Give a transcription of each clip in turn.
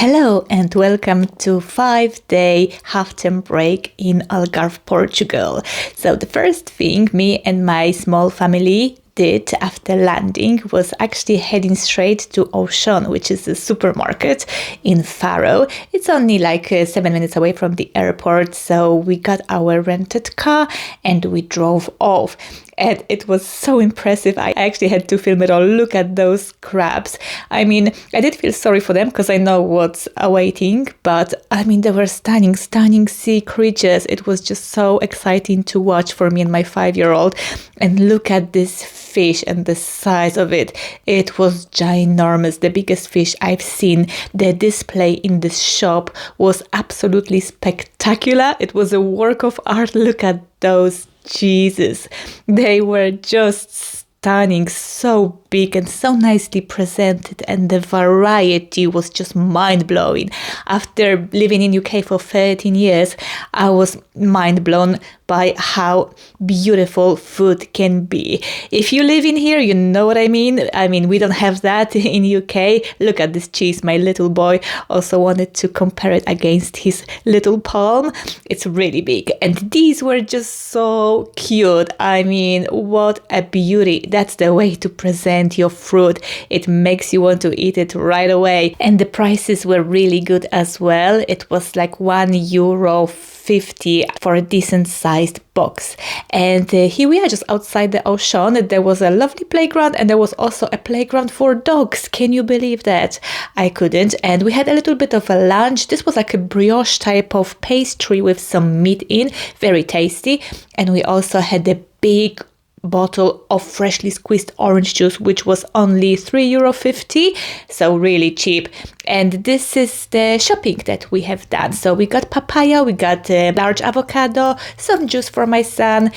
Hello and welcome to 5-day half-term break in Algarve, Portugal. So the first thing me and my small family did after landing was actually heading straight to Auchan, which is a supermarket in Faro. It's only like 7 minutes away from the airport, so we got our rented car and we drove off. And it was so impressive. I actually had to film it all. Look at those crabs. I mean, I did feel sorry for them because I know what's awaiting, but I mean, they were stunning sea creatures. It was just so exciting to watch for me and my 5-year-old. And look at this fish and the size of it. It was ginormous, the biggest fish I've seen. The display in this shop was absolutely spectacular. It was a work of art. Look at those. Jesus, they were just stunning, so big and so nicely presented, and the variety was just mind-blowing. After living in UK for 13 years, I was mind-blown by how beautiful food can be. If you live in here, you know what I mean. I mean, we don't have that in UK. Look at this cheese. My little boy also wanted to compare it against his little palm. It's really big. And these were just so cute. I mean, what a beauty. That's the way to present your fruit. It makes you want to eat it right away. And the prices were really good as well. It was like €1.50 for a decent sized box. And here we are just outside the Auchan. There was a lovely playground and there was also a playground for dogs. Can you believe that? I couldn't. And we had a little bit of a lunch. This was like a brioche type of pastry with some meat in, very tasty. And we also had a big bottle of freshly squeezed orange juice, which was only €3.50, so really cheap. And this is the shopping that we have done. So we got papaya, we got a large avocado, some juice for my son,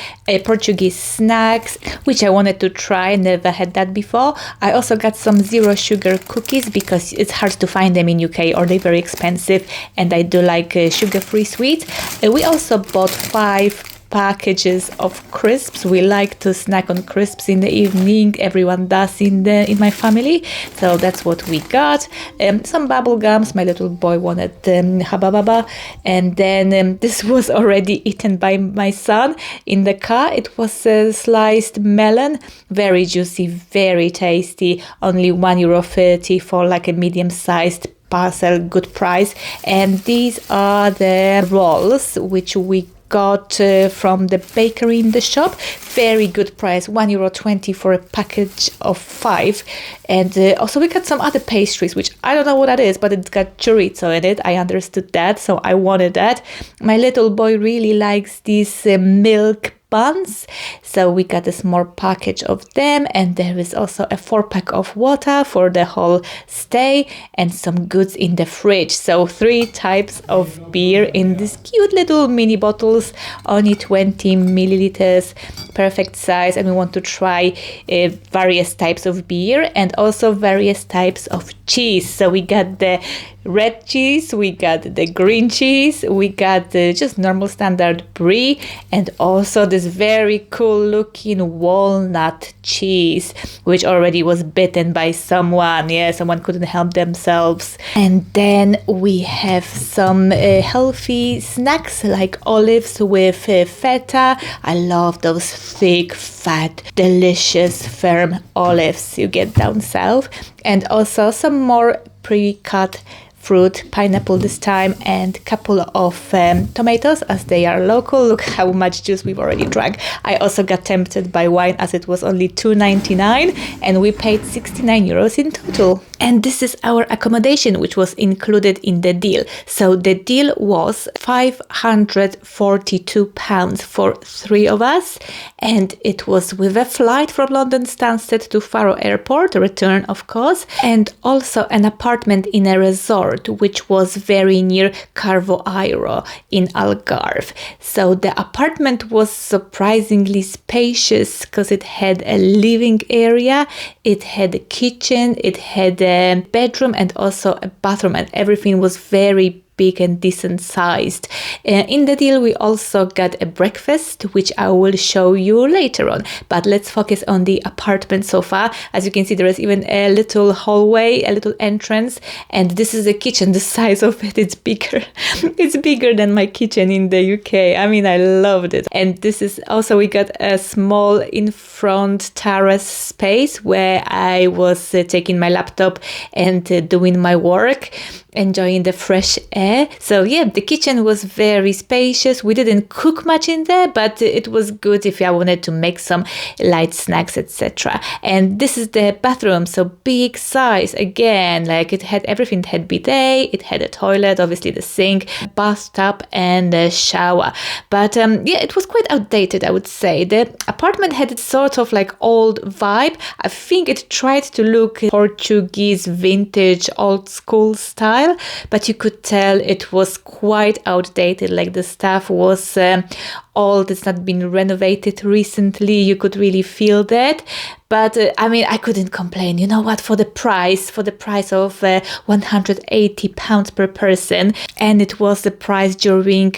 Portuguese snacks, which I wanted to try, never had that before. I also got some zero sugar cookies because it's hard to find them in UK or they're very expensive, and I do like sugar-free sweets. We also bought 5 packages of crisps. We like to snack on crisps in the evening. Everyone does in my family. So that's what we got. Some bubble gums. My little boy wanted Haba Baba. And then this was already eaten by my son in the car. It was a sliced melon. Very juicy, very tasty. Only €1.30 for like a medium-sized parcel. Good price. And these are the rolls which we got from the bakery in the shop. Very good price, €1.20 for a package of 5. And also we got some other pastries, which I don't know what that is, but it's got chorizo in it. I understood that, so I wanted that. My little boy really likes these milk buns, so we got a small package of them, and there is also a 4-pack of water for the whole stay and some goods in the fridge. So 3 types of beer in these cute little mini bottles, only 20 milliliters, perfect size. And we want to try various types of beer and also various types of cheese. So we got the red cheese, we got the green cheese, we got the just normal standard brie, and also this very cool looking walnut cheese, which already was bitten by someone. Yeah, someone couldn't help themselves. And then we have some healthy snacks like olives with feta. I love those thick, fat, delicious, firm olives you get down south. And also some more pre-cut fruit, pineapple this time, and a couple of tomatoes as they are local. Look how much juice we've already drank. I also got tempted by wine as it was only €2.99 and we paid €69 in total. And this is our accommodation, which was included in the deal. So the deal was £542 for 3 of us, and it was with a flight from London Stansted to Faro Airport, return of course, and also an apartment in a resort which was very near Carvo Airo in Algarve. So the apartment was surprisingly spacious because it had a living area, it had a kitchen, it had a bedroom and also a bathroom, and everything was very big and decent sized. In the deal, we also got a breakfast, which I will show you later on. But let's focus on the apartment so far. As you can see, there is even a little hallway, a little entrance, and this is the kitchen. The size of it, it's bigger. It's bigger than my kitchen in the UK. I mean, I loved it. And this is also, we got a small in front terrace space where I was taking my laptop and doing my work, enjoying the fresh air. So yeah, the kitchen was very spacious. We didn't cook much in there, but it was good if I wanted to make some light snacks, etc. And this is the bathroom, so big size again, like it had everything. It had bidet, it had a toilet, obviously the sink, bathtub and a shower. But yeah, it was quite outdated, I would say. The apartment had its sort of like old vibe. I think it tried to look Portuguese vintage old school style, but you could tell it was quite outdated. Like the stuff was old, it's not been renovated recently. You could really feel that. But I mean, I couldn't complain. You know what? For the price of £180 per person, and it was the price during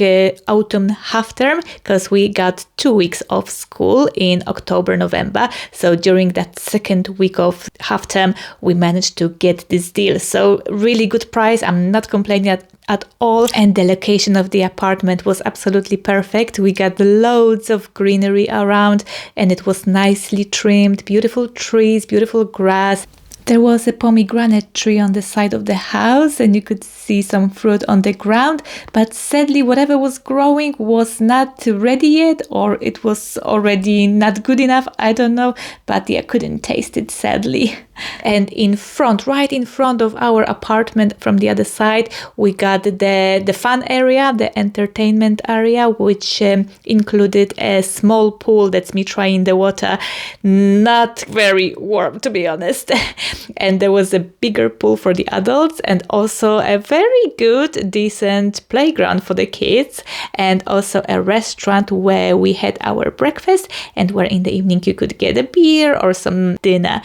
autumn half term, because we got 2 weeks of school in October, November. So during that second week of half term, we managed to get this deal. So really good price. I'm not complaining at all. And the location of the apartment was absolutely perfect. We got loads of greenery around, and it was nicely trimmed, beautiful trees, beautiful grass. There was a pomegranate tree on the side of the house, and you could see some fruit on the ground, but sadly whatever was growing was not ready yet, or it was already not good enough, I don't know, but yeah, couldn't taste it, sadly. And in front, right in front of our apartment from the other side, we got the fun area, the entertainment area, which included a small pool. That's me trying the water. Not very warm, to be honest. And there was a bigger pool for the adults, and also a very good, decent playground for the kids, and also a restaurant where we had our breakfast, and where in the evening you could get a beer or some dinner.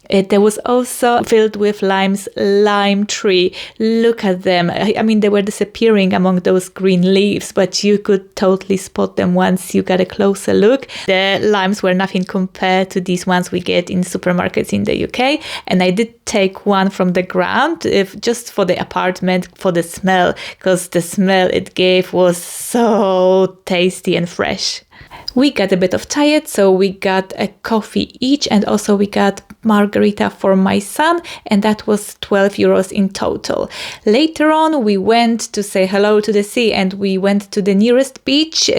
There was also filled with lime tree. Look at them. I mean, they were disappearing among those green leaves, but you could totally spot them once you got a closer look. The limes were nothing compared to these ones we get in supermarkets in the UK. And I did take one from the ground, just for the apartment, for the smell, because the smell it gave was so tasty and fresh. We got a bit of tired, so we got a coffee each, and also we got margarita for my son, and that was €12 in total. Later on, we went to say hello to the sea, and we went to the nearest beach,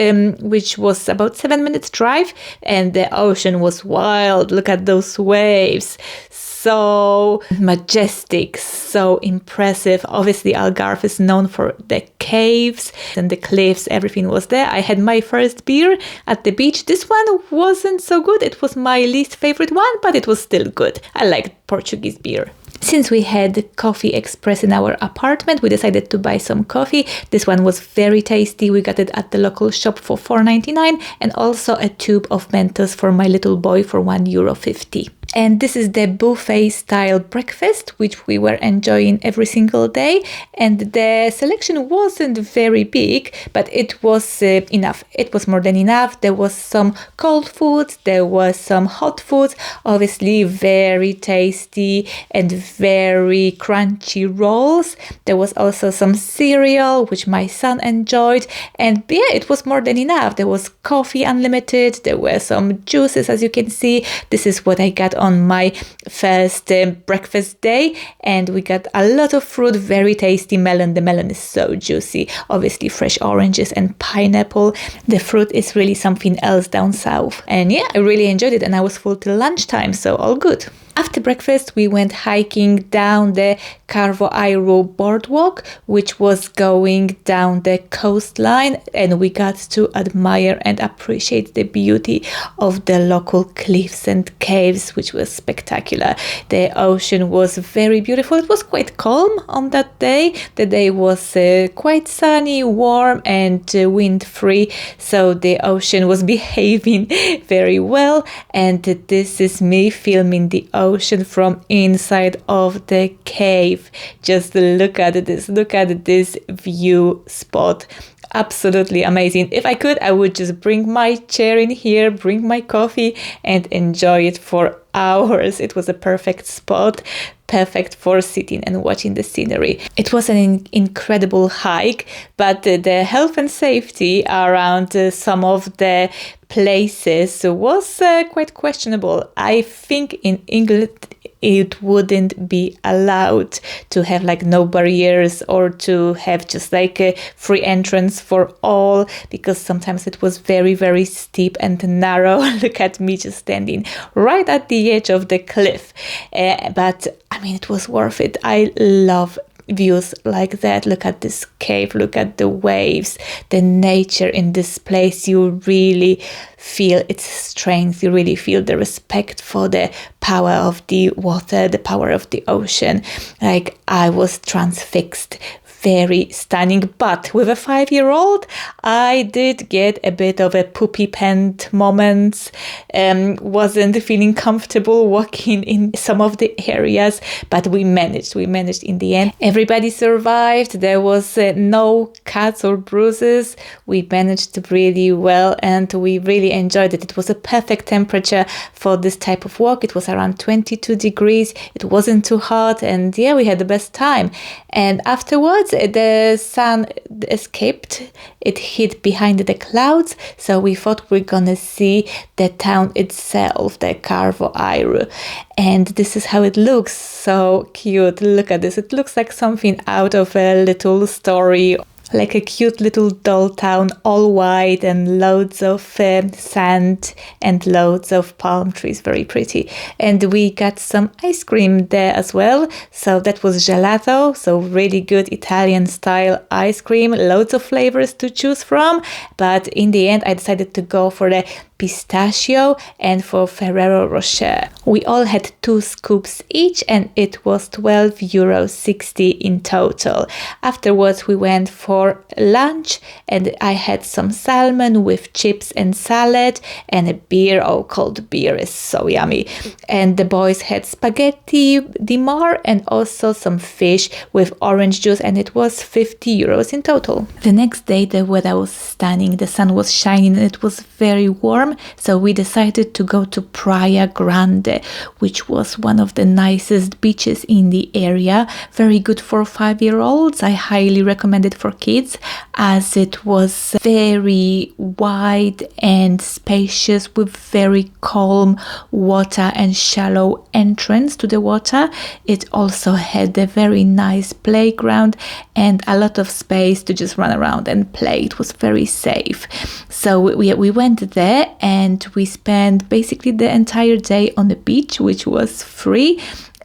which was about 7 minutes drive, and the ocean was wild. Look at those waves. So majestic, so impressive. Obviously, Algarve is known for the caves and the cliffs. Everything was there. I had my first beer at the beach. This one wasn't so good. It was my least favorite one, but it was still good. I liked Portuguese beer. Since we had Coffee Express in our apartment, we decided to buy some coffee. This one was very tasty. We got it at the local shop for €4.99, and also a tube of Mentos for my little boy for €1.50. And this is the buffet style breakfast, which we were enjoying every single day. And the selection wasn't very big, but it was enough. It was more than enough. There was some cold foods, there was some hot foods, obviously very tasty and very crunchy rolls. There was also some cereal, which my son enjoyed. And yeah, it was more than enough. There was coffee unlimited. There were some juices, as you can see. This is what I got on my first breakfast day, and we got a lot of fruit, very tasty melon. The melon is so juicy, obviously fresh oranges and pineapple. The fruit is really something else down south, and yeah, I really enjoyed it, and I was full till lunchtime, so all good. After breakfast, we went hiking down the Carvoairu boardwalk, which was going down the coastline, and we got to admire and appreciate the beauty of the local cliffs and caves, which was spectacular. The ocean was very beautiful. It was quite calm on that day. The day was quite sunny, warm, and wind-free, so the ocean was behaving very well. And this is me filming the ocean from inside of the cave. Just look at this view spot. Absolutely amazing. If I could, I would just bring my chair in here, bring my coffee and enjoy it for hours. It was a perfect spot, perfect for sitting and watching the scenery. It was an incredible hike, but the health and safety around some of the places was quite questionable. I think in England it wouldn't be allowed to have like no barriers or to have just like a free entrance for all, because sometimes it was very, very steep and narrow. Look at me just standing right at the edge of the cliff. But I mean, it was worth it. I love views like that. Look at this cave, look at the waves, the nature in this place. You really feel its strength, you really feel the respect for the power of the water, the power of the ocean. Like, I was transfixed. Very stunning. But with a 5-year-old, I did get a bit of a poopy pant moments. Wasn't feeling comfortable walking in some of the areas, but we managed in the end. Everybody survived. There was no cuts or bruises. We managed really well and we really enjoyed it. It was a perfect temperature for this type of walk. It was around 22 degrees. It wasn't too hot, and yeah, we had the best time. And afterwards, the sun escaped. It hid behind the clouds, so we thought we're gonna see the town itself, the Algarve. And this is how it looks. So cute. Look at this. It looks like something out of a little story, like a cute little doll town, all white and loads of sand and loads of palm trees. Very pretty. And we got some ice cream there as well. So that was gelato, so really good Italian style ice cream, loads of flavors to choose from. But in the end, I decided to go for the pistachio and for Ferrero Rocher. We all had 2 scoops each and it was €12.60 in total. Afterwards we went for lunch and I had some salmon with chips and salad and a beer. Oh, cold beer is so yummy. And the boys had spaghetti di mar and also some fish with orange juice, and it was €50 in total. The next day the weather was stunning. The sun was shining and it was very warm. So we decided to go to Praia Grande, which was one of the nicest beaches in the area. Very good for 5-year-olds. I highly recommend it for kids, as it was very wide and spacious with very calm water and shallow entrance to the water. It also had a very nice playground and a lot of space to just run around and play. It was very safe. So we went there and we spent basically the entire day on the beach, which was free.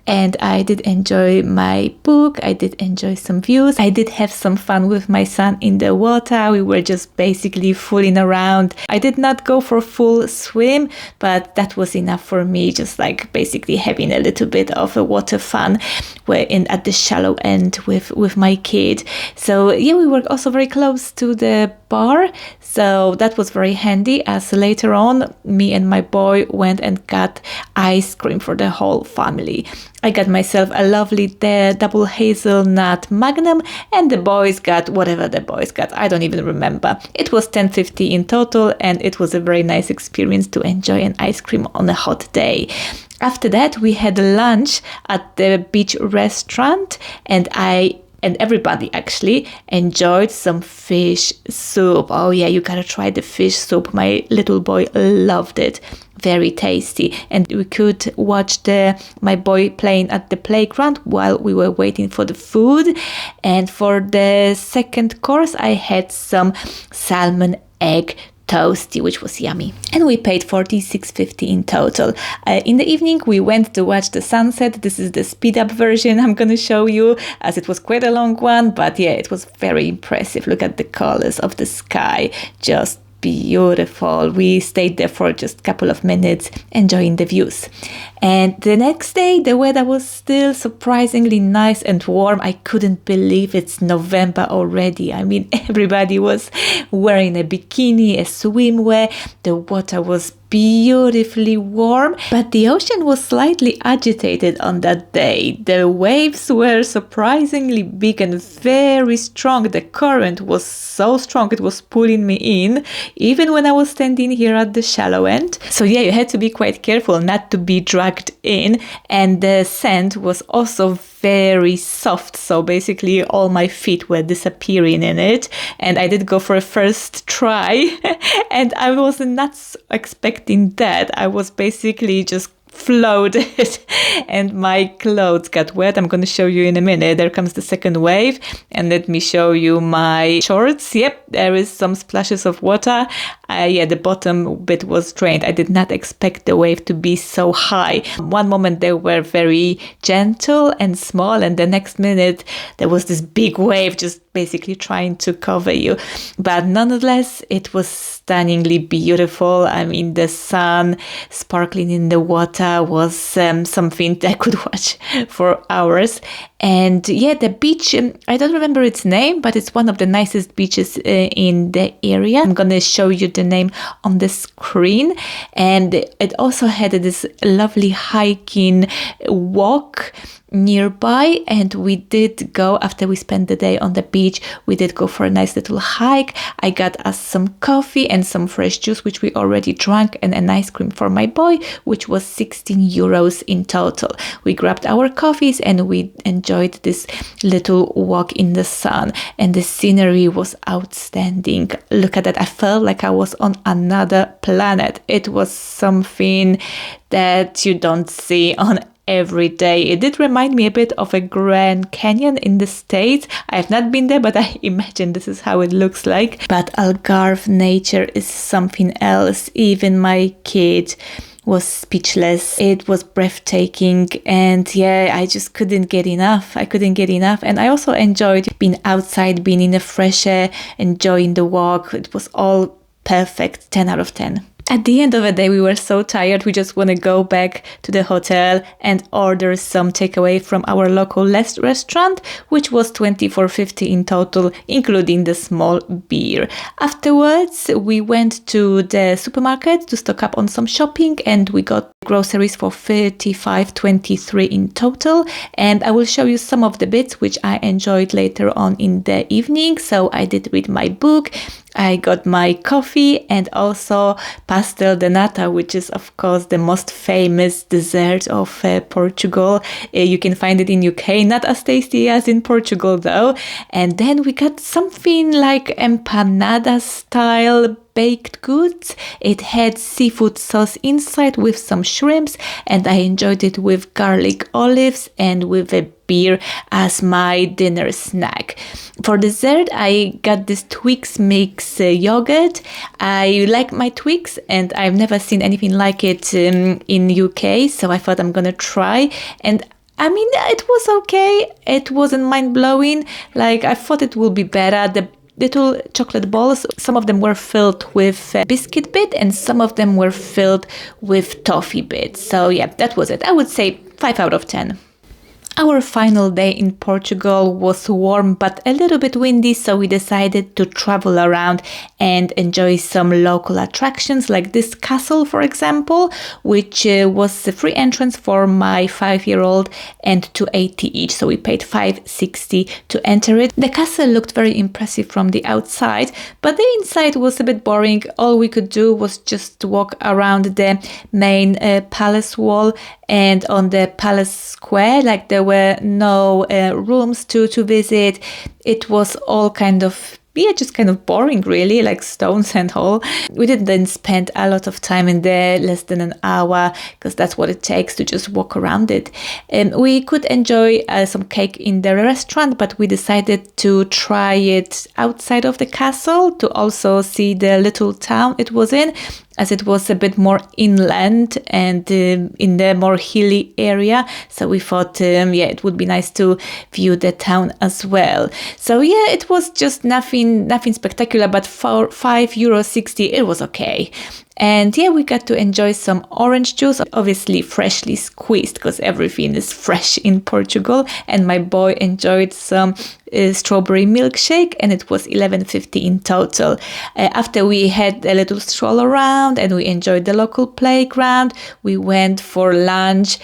And I did enjoy my book. I did enjoy some views. I did have some fun with my son in the water. We were just basically fooling around. I did not go for full swim, but that was enough for me. Just like basically having a little bit of a water fun at the shallow end with my kid. So yeah, we were also very close to the bar. So that was very handy, as later on me and my boy went and got ice cream for the whole family. I got myself a lovely double hazelnut magnum and the boys got whatever the boys got. I don't even remember. It was $10.50 in total and it was a very nice experience to enjoy an ice cream on a hot day. After that, we had lunch at the beach restaurant and everybody actually enjoyed some fish soup. Oh yeah, you gotta try the fish soup. My little boy loved it. Very tasty. And we could watch my boy playing at the playground while we were waiting for the food. And for the second course, I had some salmon egg toasty, which was yummy. And we paid $46.50 in total. In the evening, we went to watch the sunset. This is the speed up version I'm going to show you, as it was quite a long one, but yeah, it was very impressive. Look at the colors of the sky. Just beautiful. We stayed there for just a couple of minutes enjoying the views. And the next day the weather was still surprisingly nice and warm. I couldn't believe it's November already. I mean, everybody was wearing a bikini, a swimwear. The water was beautifully warm, but the ocean was slightly agitated on that day. The waves were surprisingly big and very strong. The current was so strong it was pulling me in, even when I was standing here at the shallow end. So yeah, you had to be quite careful not to be dragged in, and the sand was also very soft, so basically all my feet were disappearing in it, and I did go for a first try and I was not expecting that. I was basically just floated and my clothes got wet. I'm going to show you in a minute. There comes the second wave, and let me show you my shorts. Yep, there is some splashes of water. Yeah, the bottom bit was drained. I did not expect the wave to be so high. One moment they were very gentle and small, and the next minute there was this big wave just basically trying to cover you. But nonetheless, it was stunningly beautiful. I mean, the sun sparkling in the water was something that I could watch for hours. And yeah, the beach, I don't remember its name, but it's one of the nicest beaches in the area. I'm going to show you the name on the screen. And it also had this lovely hiking walk nearby, and we did go, after we spent the day on the beach, we did go for a nice little hike. I got us some coffee and some fresh juice, which we already drank, and an ice cream for my boy, which was 16 euros in total. We grabbed our coffees and we enjoyed this little walk in the sun, and the scenery was outstanding. Look at that. I felt like I was on another planet. It was something that you don't see on every day. It did remind me a bit of a Grand Canyon in the States. I have not been there, but I imagine this is how it looks like. But Algarve nature is something else. Even my kid was speechless. It was breathtaking, and yeah, I just couldn't get enough. I couldn't get enough. And I also enjoyed being outside, being in the fresh air, enjoying the walk. It was all perfect. 10 out of 10. At the end of the day, we were so tired, we just want to go back to the hotel and order some takeaway from our local restaurant, which was 24.50 in total, including the small beer. Afterwards, we went to the supermarket to stock up on some shopping, and we got groceries for 35.23 in total. And I will show you some of the bits which I enjoyed later on in the evening. So I did read my book, I got my coffee, and also pastel de nata, which is of course the most famous dessert of Portugal. You can find it in UK, not as tasty as in Portugal though. And then we got something like empanada style baked goods. It had seafood sauce inside with some shrimps, and I enjoyed it with garlic olives and with a beer as my dinner snack. For dessert, I got this Twix mix yogurt. I like my Twix, and I've never seen anything like it in UK, so I thought I'm gonna try. And I mean, it was okay. It wasn't mind-blowing. Like, I thought it would be better. The little chocolate balls, some of them were filled with biscuit bit, and some of them were filled with toffee bits. So yeah, that was it. I would say 5 out of 10. Our final day in Portugal was warm but a little bit windy, so we decided to travel around and enjoy some local attractions like this castle, for example, which was a free entrance for my 5-year-old and 2.80 each, so we paid 5.60 to enter it. The castle looked very impressive from the outside, but the inside was a bit boring. All we could do was just walk around the main palace wall and on the palace square. Like, there were no rooms to visit. It was all kind of, yeah, just kind of boring really, like stones and all. We didn't spend a lot of time in there, less than an hour, because that's what it takes to just walk around it. We could enjoy some cake in the restaurant, but we decided to try it outside of the castle to also see the little town it was in, as it was a bit more inland and in the more hilly area. So we thought, it would be nice to view the town as well. So yeah, it was just nothing spectacular, but for €5.60, it was okay. And yeah, we got to enjoy some orange juice, obviously freshly squeezed because everything is fresh in Portugal. And my boy enjoyed some strawberry milkshake, and it was 11.50 in total. After we had a little stroll around and we enjoyed the local playground, we went for lunch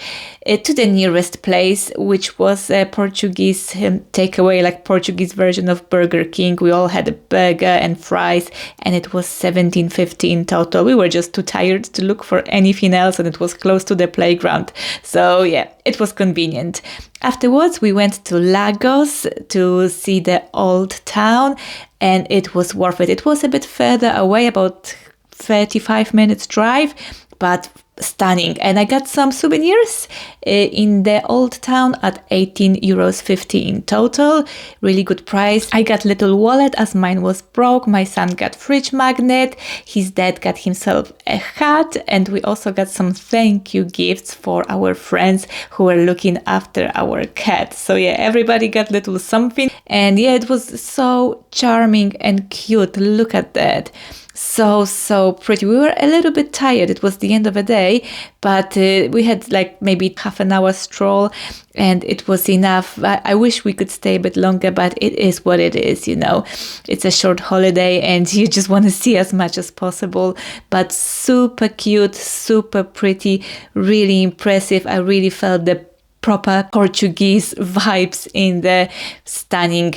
to the nearest place, which was a Portuguese takeaway, like Portuguese version of Burger King. We all had a burger and fries, and it was 17.50 in total. We were just too tired to look for anything else, and it was close to the playground. So yeah, it was convenient. Afterwards, we went to Lagos to see the old town, and it was worth it. It was a bit further away, about 35 minutes drive, but stunning. And I got some souvenirs in the old town at 18 euros 50 in total. Really good price. I got little wallet as mine was broke. My son got fridge magnet. His dad got himself a hat. And we also got some thank you gifts for our friends who were looking after our cat. So yeah, everybody got little something. And yeah, it was so charming and cute. Look at that. So pretty. We were a little bit tired. It was the end of the day, but we had like maybe half an hour stroll, and it was enough. I wish we could stay a bit longer, but it is what it is, you know. It's a short holiday and you just want to see as much as possible, but super cute, super pretty, really impressive. I really felt the proper Portuguese vibes in the stunning.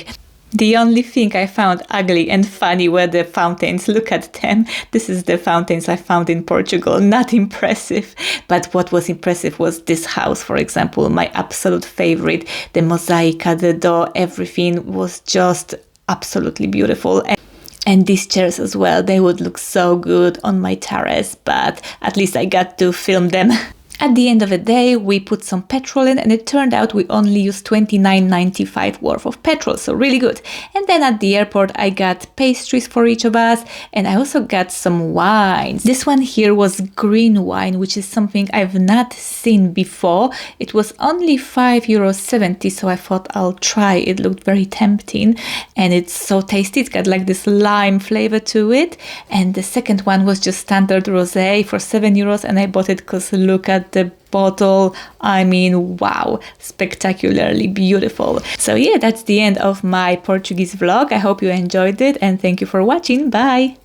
The only thing I found ugly and funny were the fountains. Look at them. This is the fountains I found in Portugal. Not impressive. But what was impressive was this house, for example, my absolute favorite. The mosaica, the door, everything was just absolutely beautiful. And these chairs as well, they would look so good on my terrace, but at least I got to film them. At the end of the day, we put some petrol in, and it turned out we only used 29.95 worth of petrol, so really good. And then at the airport, I got pastries for each of us, and I also got some wines. This one here was green wine, which is something I've not seen before. It was only €5.70, so I thought I'll try. It looked very tempting, and it's so tasty. It's got like this lime flavor to it. And the second one was just standard rosé for €7, and I bought it because look at the bottle. I mean, wow, spectacularly beautiful. So yeah, that's the end of my Portuguese vlog. I hope you enjoyed it, and thank you for watching. Bye.